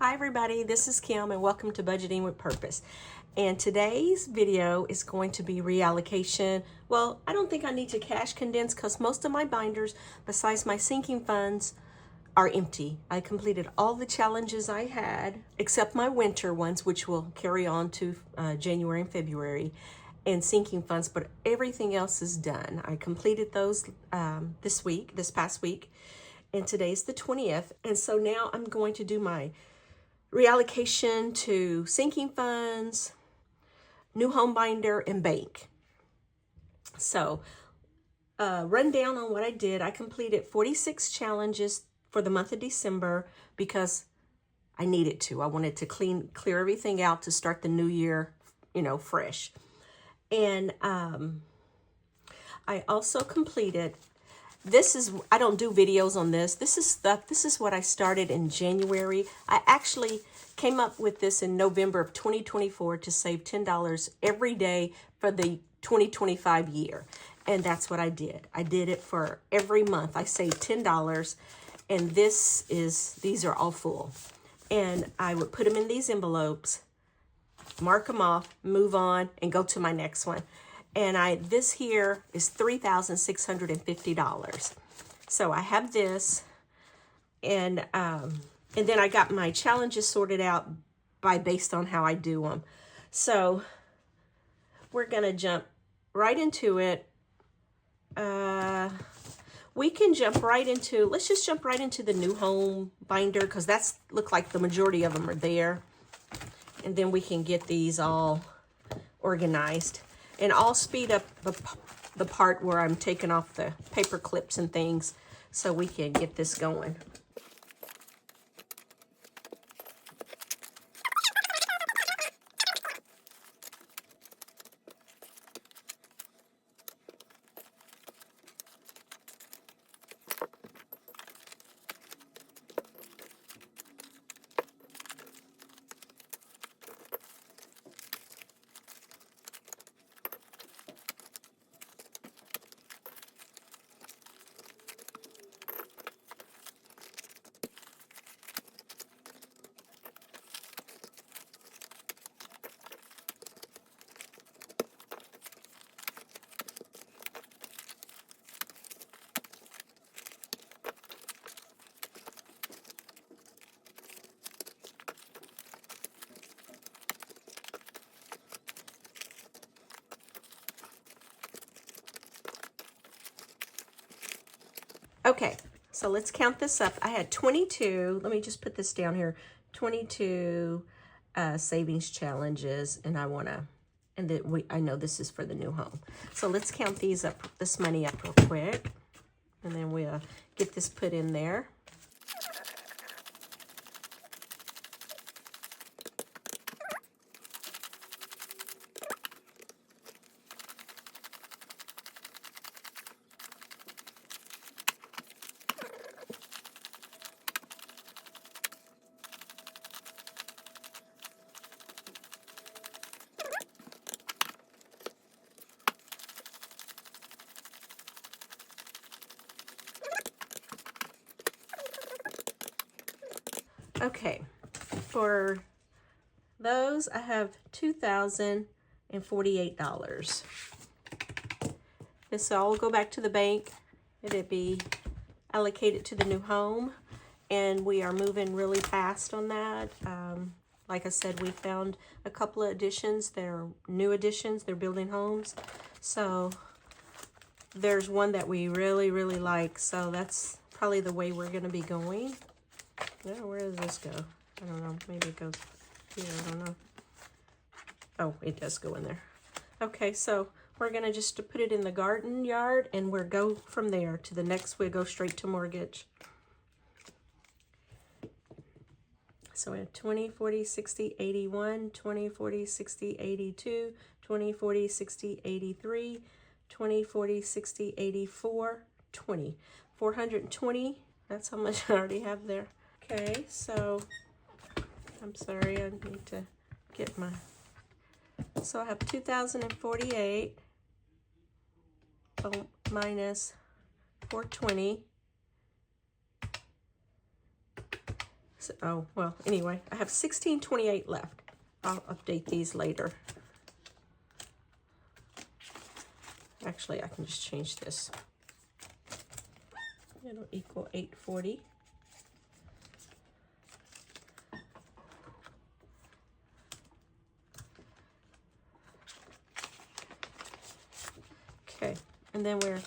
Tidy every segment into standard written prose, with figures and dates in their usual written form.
Hi everybody, this is Kim and welcome to Budgeting with Purpose. And today's video is going to be reallocation. Well, I don't think I need to cash condense because most of my binders, besides my sinking funds, are empty. I completed all the challenges I had, except my winter ones, which will carry on to January and February, and sinking funds, but everything else is done. I completed those this past week, and today's the 20th. And so now I'm going to do my reallocation to sinking funds, new home binder, and bank. So rundown on what I did. I completed 46 challenges for the month of December because I needed to. I wanted to clear everything out to start the new year, fresh. And I also completed, I don't do videos on this. This is what I started in January. I actually came up with this in November of 2024 to save $10 every day for the 2025 year. And that's what I did. I did it for every month. I saved $10, and these are all full. And I would put them in these envelopes, mark them off, move on, and go to my next one. And this here is $3,650. So I have this, and then I got my challenges sorted out based on how I do them. So we're gonna jump right into it. We can jump right into, let's just jump right into the new home binder because look like the majority of them are there. And then we can get these all organized. And I'll speed up the part where I'm taking off the paper clips and things so we can get this going. Okay, so let's count this up. I had 22, let me just put this down here, 22 savings challenges, and I know this is for the new home. So let's count this money up real quick, and then we'll get this put in there. Okay, for those, I have $2,048. This all will go back to the bank. It'll be allocated to the new home, and we are moving really fast on that. Like I said, we found a couple of additions. They're new additions. They're building homes. So there's one that we really, really like. So that's probably the way we're going to be going. Now, where does this go? I don't know. Maybe it goes here. I don't know. Oh, it does go in there. Okay, so we're going to just put it in the garden yard, and we'll go from there to the next. We'll go straight to mortgage. So we have 20, 40, 60, 81, 20, 40, 60, 82, 20, 40, 60, 83, 20, 40, 60, 84, 20. 420. That's how much I already have there. Okay, so I'm sorry, I need to get so I have 2,048 minus 420. So, oh, well, anyway, I have 1628 left. I'll update these later. Actually, I can just change this. It'll equal 840. Okay, and then we're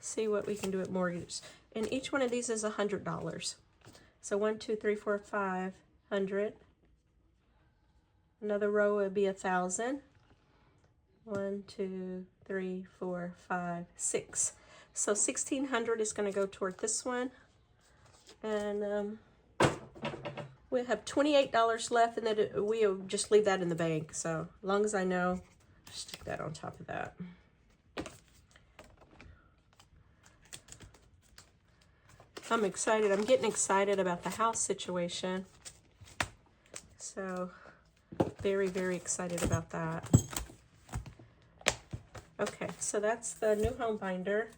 see what we can do at mortgages. And each one of these is $100. So 1, 2, 3, 4, 500. Another row would be 1,000. 1, 2, 3, 4, 5, 6. So 1,600 is going to go toward this one, and we have $28 left, and then we'll just leave that in the bank. So as long as I know, stick that on top of that. I'm excited. I'm getting excited about the house situation. So very, very excited about that. Okay, so that's the new home binder.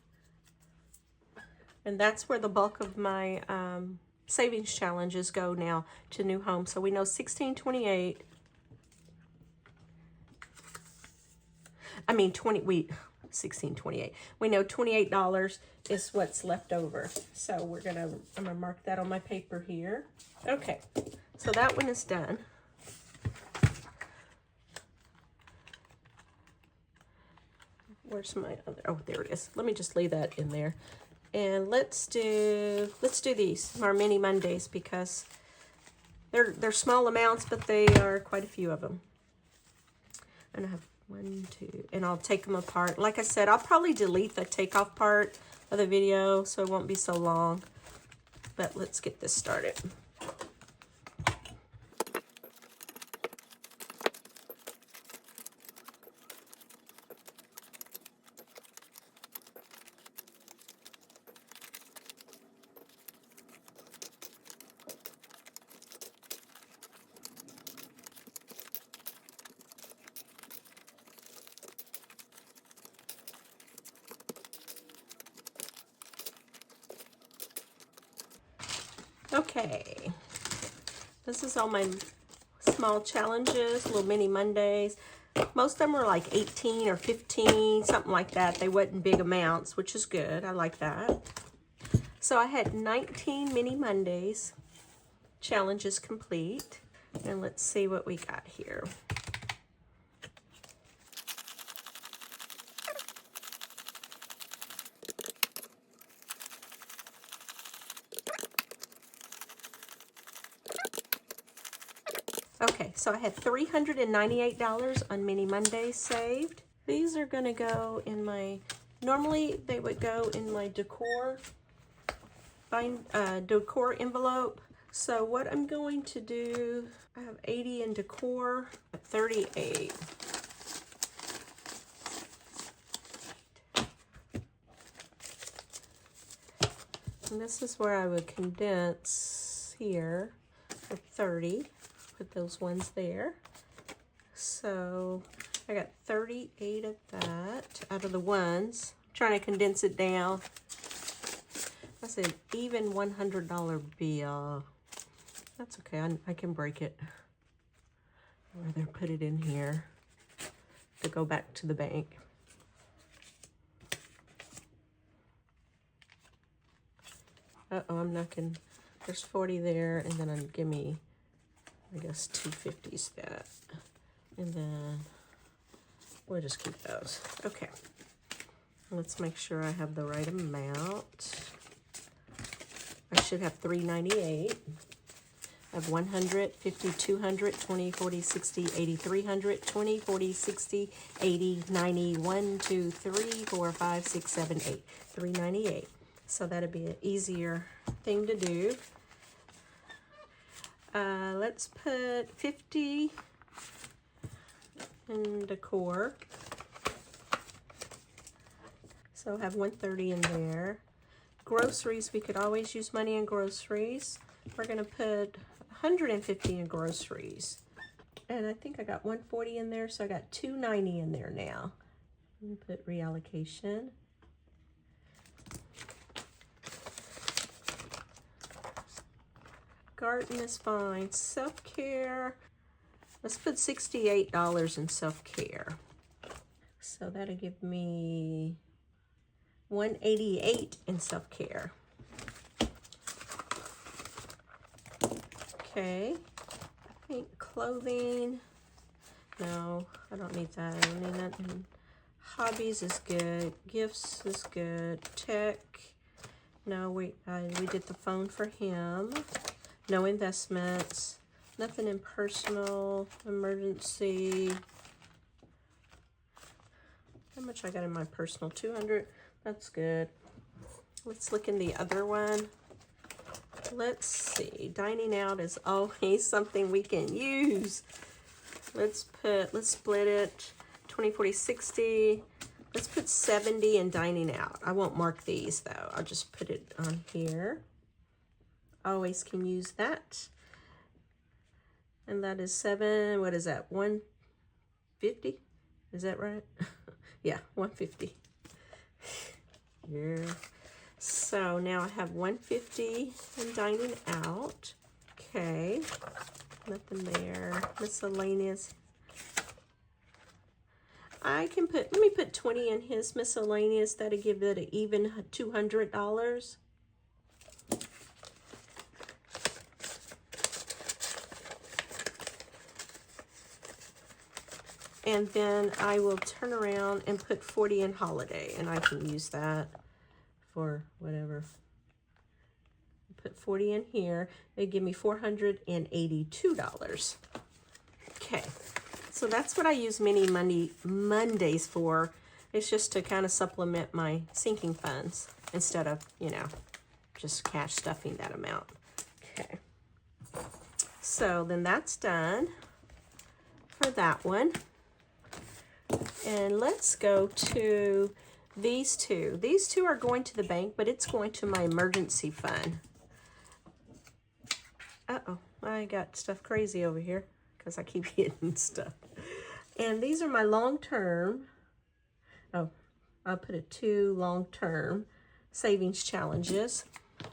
And that's where the bulk of my savings challenges go now, to new home. So we know 1628. I mean 1628. We know $28 is what's left over. So I'm gonna mark that on my paper here. Okay, so that one is done. Where's my other? Oh, there it is. Let me just leave that in there. And let's do these, our mini Mondays, because they're small amounts, but they are quite a few of them. And I have 1, 2, and I'll take them apart. Like I said, I'll probably delete the takeoff part of the video so it won't be so long. But let's get this started. Okay, this is all my small challenges, little mini Mondays. Most of them were like 18 or 15, something like that. They wasn't big amounts, which is good. I like that. So I had 19 mini Mondays challenges complete. And let's see what we got here. Okay, so I had $398 on Mini Mondays saved. These are gonna go in my, normally they would go in my decor envelope. So what I'm going to do, I have 80 in decor, 38. And this is where I would condense here for 30. Put those ones there. So I got 38 of that out of the ones. I'm trying to condense it down. That's an even $100 bill. That's okay, I can break it. Or rather put it in here to go back to the bank. Uh-oh, I'm knocking, there's 40 there, and then give me, I guess, 250's that. And then we'll just keep those. Okay. Let's make sure I have the right amount. I should have 398. I have 100, 50, 200, 20, 40, 60, 80, 300, 20, 40, 60, 80, 90, 1, 2, 3, 4, 5, 6, 7, 8. 398. So that'd be an easier thing to do. Let's put 50 in decor. So I have 130 in there. Groceries, we could always use money in groceries. We're gonna put 150 in groceries. And I think I got 140 in there, so I got 290 in there now. Put reallocation. Garden is fine. Self-care. Let's put $68 in self-care. So that'll give me $188 in self-care. Okay. I think clothing. No, I don't need that. I don't need nothing. Hobbies is good. Gifts is good. Tech. No, we did the phone for him. No investments. Nothing in personal. Emergency. How much I got in my personal? 200. That's good. Let's look in the other one. Let's see. Dining out is always something we can use. Let's split it. 20, 40, 60. Let's put 70 in dining out. I won't mark these though. I'll just put it on here. Always can use that. And that is 7, what is that? 150? Is that right? Yeah, 150. Yeah. So now I have 150 in dining out. Okay. Nothing there. Miscellaneous. I can let me put 20 in his miscellaneous. That'll give it an even $200. And then I will turn around and put 40 in holiday, and I can use that for whatever. Put 40 in here. They give me $482. Okay, so that's what I use Mini Mondays for. It's just to kind of supplement my sinking funds instead of, you know, just cash stuffing that amount. Okay, so then that's done for that one. And let's go to these two. These two are going to the bank, but it's going to my emergency fund. Uh-oh, I got stuff crazy over here because I keep hitting stuff. And these are my long-term, oh, I'll put it 2 long-term savings challenges.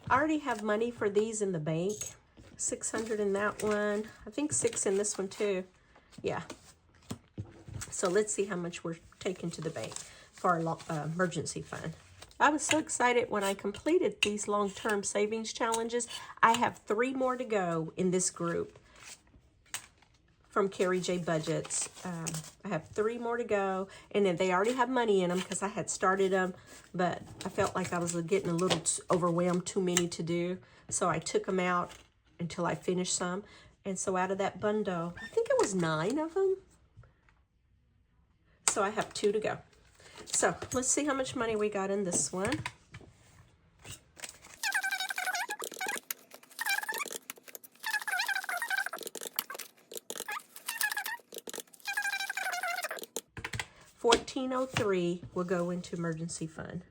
I already have money for these in the bank. 600 in that one. I think 6 in this one too. Yeah. So let's see how much we're taking to the bank for our emergency fund. I was so excited when I completed these long-term savings challenges. I have 3 more to go in this group from Carrie J Budgets. I have 3 more to go, and then they already have money in them because I had started them, but I felt like I was getting a little overwhelmed, too many to do. So I took them out until I finished some. And so out of that bundle, I think it was 9 of them. So I have 2 to go. So let's see how much money we got in this one. $1,403 will go into emergency fund.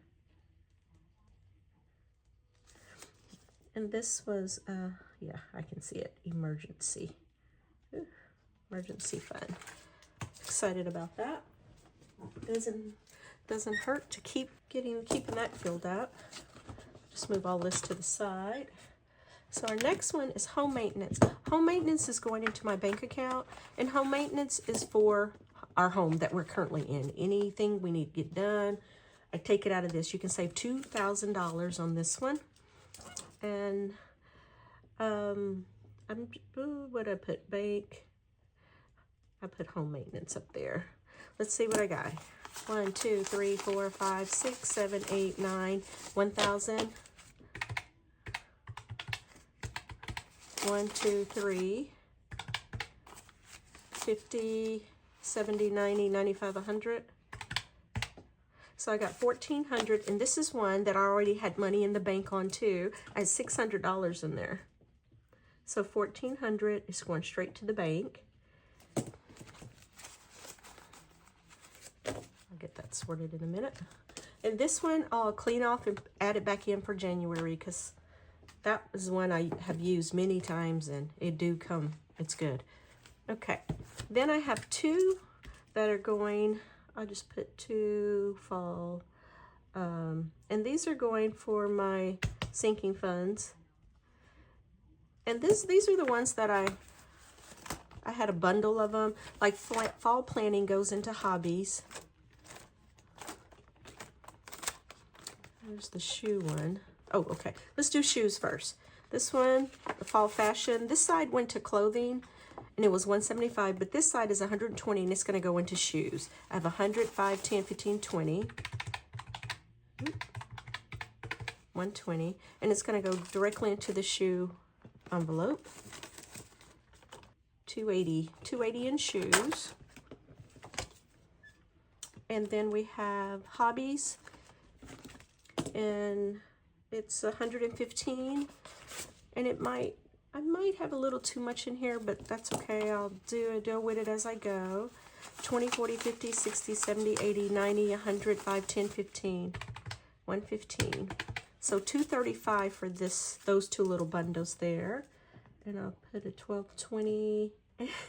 And this was, yeah, I can see it, emergency. Ooh, emergency fund. Excited about that. Doesn't hurt to keep keeping that filled out. Just move all this to the side. So our next one is home maintenance. Home maintenance is going into my bank account, and home maintenance is for our home that we're currently in. Anything we need to get done, I take it out of this. You can save $2,000 on this one. And what I put? Bank. I put home maintenance up there. Let's see what I got. 1, 2, 3, 4, 5, 6, 7, 8, 9, 1,000. 1, 2, 3, 50, 70, 90, 95, 100. So I got 1,400, and this is one that I already had money in the bank on too. I had $600 in there. So 1,400 is going straight to the bank. I'll get that sorted in a minute. And this one I'll clean off and add it back in for January, because that was one I have used many times and it do come, it's good. Okay, then I have 2 that are going, I'll just put 2 fall. And these are going for my sinking funds. And these are the ones that I had a bundle of them. Like fall planning goes into hobbies. There's the shoe one. Oh, okay. Let's do shoes first. This one, the fall fashion. This side went to clothing, and it was $175, but this side is $120, and it's going to go into shoes. I have 100, 5, 10, 15, 20. 120, and it's going to go directly into the shoe envelope. 280 in shoes. And then we have hobbies, and it's 115, and I might have a little too much in here, but that's okay. I'll deal with it as I go. 20, 40, 50, 60, 70, 80, 90, 100, 5, 10, 15, 115. So $235 for those two little bundles there. And I'll put a 12, 20,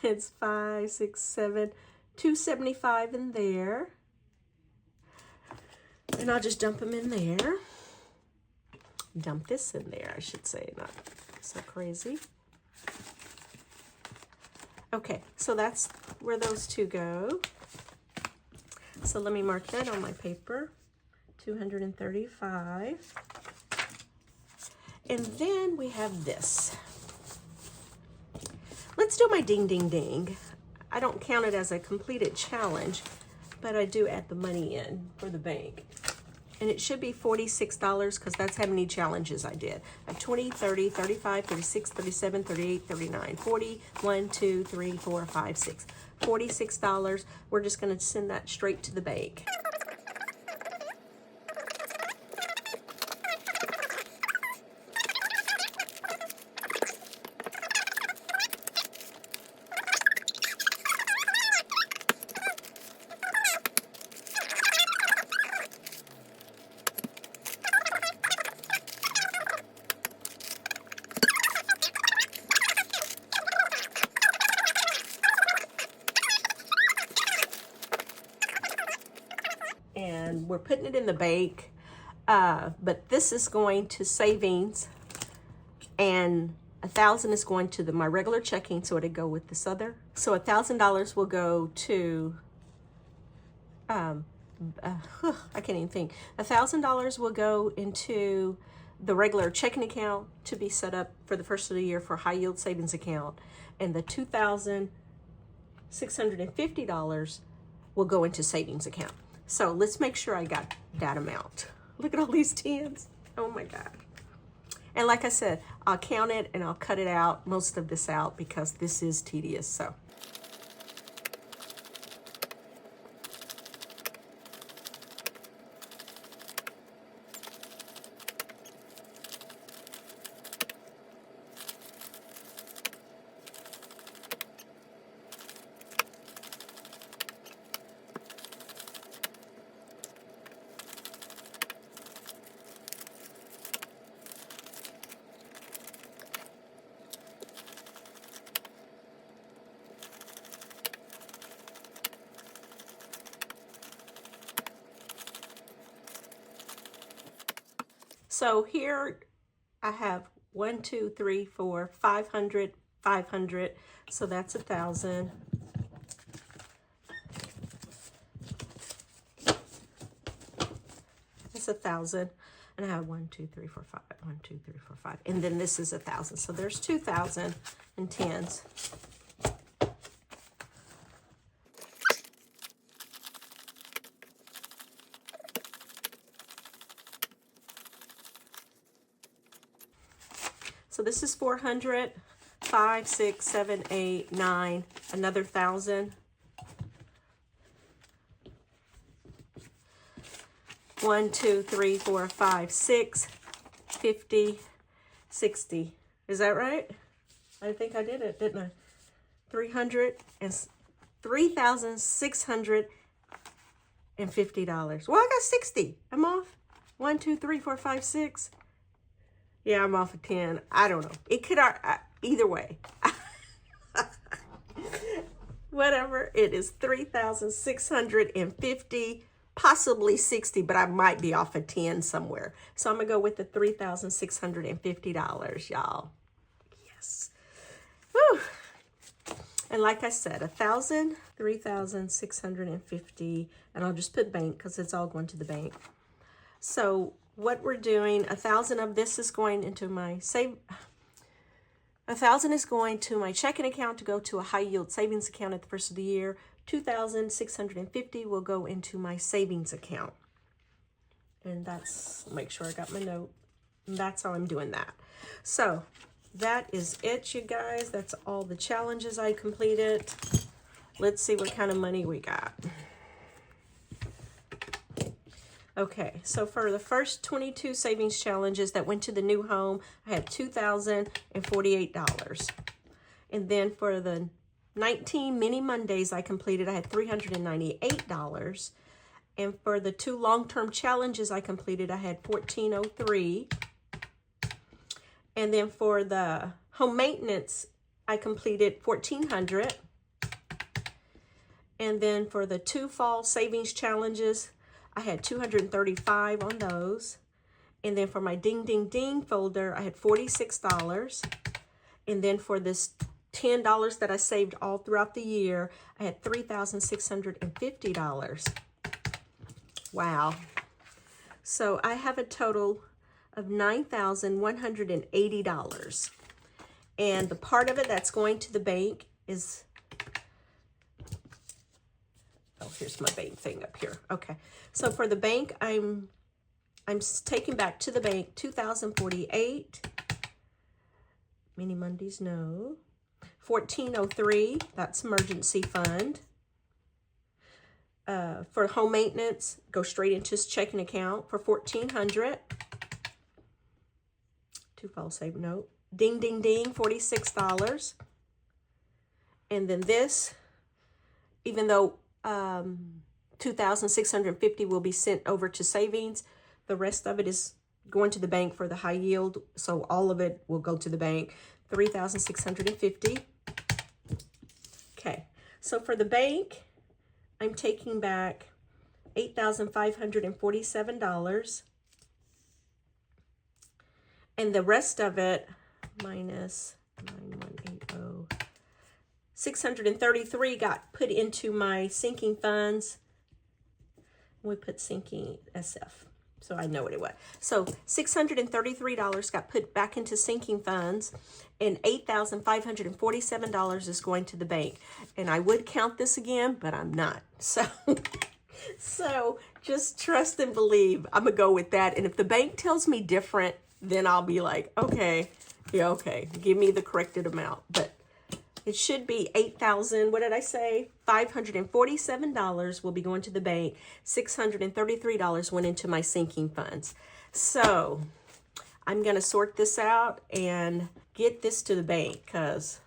it's 5, 6, 7, $275 in there. And I'll just dump them in there. Dump this in there, I should say, not so crazy. Okay, so that's where those two go. So let me mark that on my paper. 235. And then we have this. Let's do my ding, ding, ding. I don't count it as a completed challenge, but I do add the money in for the bank. And it should be $46 because that's how many challenges I did. I have 20, 30, 35, 36, 37, 38, 39, 40, 1, 2, 3, 4, 5, 6. $46. We're just going to send that straight to the bank. And we're putting it in the bank, but this is going to savings, and $1,000 is going to my regular checking, so it'll go with this other. So $1,000 will go to I can't even think. $1,000 will go into the regular checking account to be set up for the first of the year for high yield savings account, and the $2,650 will go into savings account. So let's make sure I got that amount. Look at all these tens. Oh my God. And like I said, I'll count it and I'll cut it out, most of this out, because this is tedious. So here I have 1, 2, 3, 4, 500, 500. So that's 1,000. That's 1,000. And I have 1, 2, 3, 4, 5. 1, 2, 3, 4, 5. And then this is 1,000. So there's 2,000 in tens. So this is 400, 5, 6, 7, 8, 9, another 1,000. 1, 2, 3, 4, 5, 6, 50, 60. Is that right? I think I did it, didn't I? 300 and $3,650. Well, I got 60. I'm off. 1, 2, 3, 4, 5, 6. Yeah, I'm off of 10. I don't know. It could either way. Whatever. It is 3,650, possibly 60, but I might be off of 10 somewhere. So I'm going to go with the $3,650, y'all. Yes. Whew. And like I said, 1,000, 3,650, and I'll just put bank because it's all going to the bank. So what we're doing, 1,000 of this is going into my 1,000 is going to my checking account to go to a high yield savings account at the first of the year. 2,650 will go into my savings account. And that's, make sure I got my note. And that's how I'm doing that. So that is it, you guys. That's all the challenges I completed. Let's see what kind of money we got. Okay, so for the first 22 savings challenges that went to the new home, I had $2,048. And then for the 19 mini Mondays I completed, I had $398. And for the 2 long-term challenges I completed, I had $1,403. And then for the home maintenance, I completed $1,400. And then for the 2 fall savings challenges, I had $235 on those. And then for my Ding Ding Ding folder, I had $46. And then for this $10 that I saved all throughout the year, I had $3,650. Wow. So I have a total of $9,180. And the part of it that's going to the bank is, oh, here's my bank thing up here. Okay. So for the bank, I'm taking back to the bank $2,048. Mini Mondays, no. $1,403, that's emergency fund. For home maintenance, go straight into his checking account for $1,400. 2 fall save note. Ding Ding Ding, $46. And then this, even though 2,650 will be sent over to savings, the rest of it is going to the bank for the high yield. So all of it will go to the bank, 3,650. Okay, so for the bank, I'm taking back $8,547. And the rest of it, minus 9,180, 633 got put into my sinking funds. We put sinking SF, so I know what it was. So $633 got put back into sinking funds, and $8,547 is going to the bank. And I would count this again, but I'm not. So, so just trust and believe. I'm gonna go with that. And if the bank tells me different, then I'll be like, okay, yeah, okay, give me the corrected amount. But it should be $8,000, what did I say? $547 will be going to the bank. $633 went into my sinking funds. So I'm going to sort this out and get this to the bank because,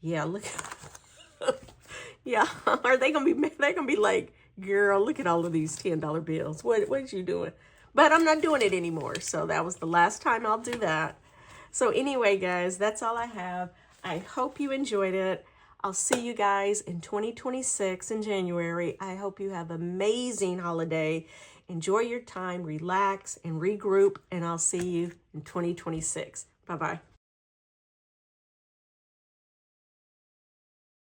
yeah, look. Yeah, are they going to be, they're going to be like, girl, look at all of these $10 bills. What you doing? But I'm not doing it anymore. So that was the last time I'll do that. So anyway, guys, that's all I have. I hope you enjoyed it. I'll see you guys in 2026 in January. I hope you have an amazing holiday. Enjoy your time, relax, and regroup, and I'll see you in 2026. Bye-bye.